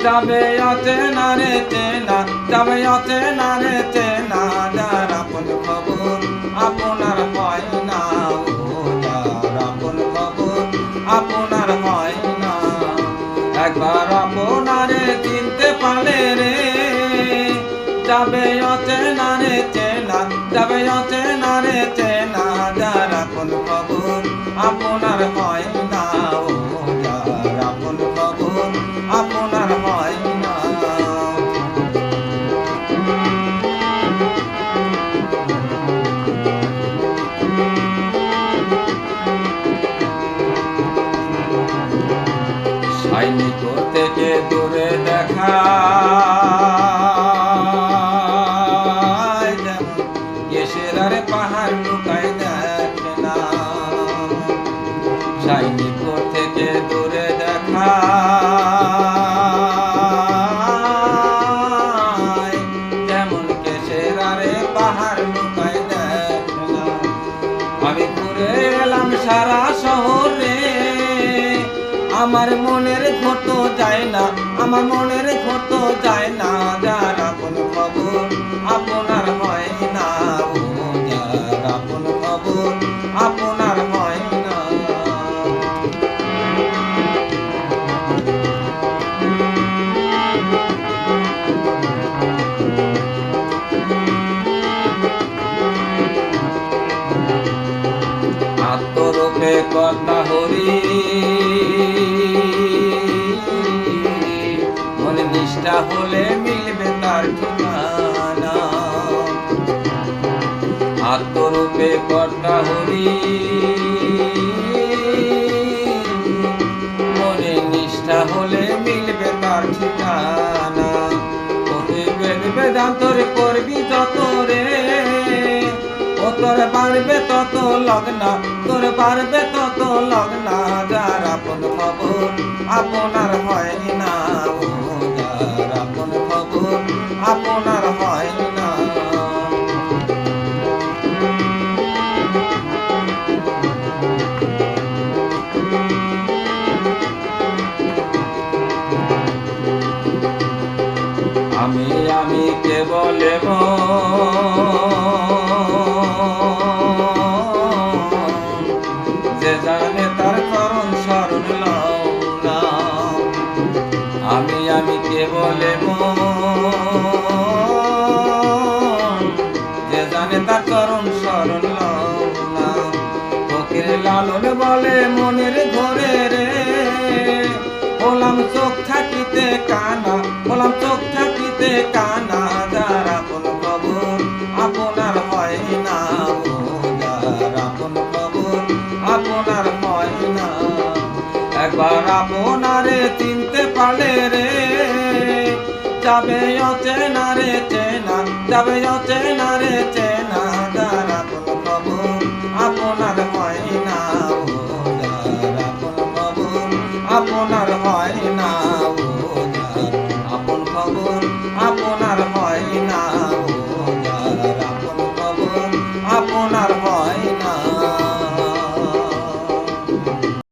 যাবে অচেনা রে চেনা, যাবে অচেনা রে চেনা, যার আপন খবর আপনার হয় না, ও যার আপন খবর আপনার হয় না। একবার আপনারে চিনতে পারলে রে, যাবে অচেনা রে চেনা, যাবে অচেনা রে চেনা, যার আপন খবর আপনার হয় না, ও যার আপন খবর আপনার হয় না। সৈনিক থেকে দূরে দেখা যেমন পাহাড় লুকায় দেখে না, সৈনিক থেকে দূরে দেখা যেমন কেশেরারে পাহাড় লুকায় দেখে না। আমি ঘুরে এলাম সারা শহরে, আমার মনের ঘট যায় না, আমার মনের ঘট যায় না, যার আপন খবর আপনার হয় না, ও যার আপন খবর আপনার হয় না। আত্মরূপে কথা হরি, মনে নিষ্ঠা হলে মিলবে তার ঠিকানা। আত্মরূপে কর্তা হরি, মনে নিষ্ঠা হলে মিলবে তার ঠিকানা। তোকে বেদান্তর করবি যত রে, ও তোর বাড়বে তত লগনা, তোর বাড়বে তত লগনা, যার আপন খবর আপনার হয় না, ও যার আপন খবর আপনার হয় না। আমি আমি কেবল যে জানে তার করুণ শরণ লও না। আমি আমি কেবল যে জানে তার করুণ শরণ লও না। ফকির লালন বলে মনের ঘরে রে, হলাম চোখ থাকিতে কানা, হলাম চোখ থাকিতে কানা, যার আপন খবর আপনার হয় না, ও যার আপন খবর আপনার হয় না। একবার আপনারে চিনতে পারলে রে, যাবে অচেনা রে চেনা, যাবে অচেনা রে চেনা, যার আপন খবর আপনার হয় না, ও যার আপন খবর আপনার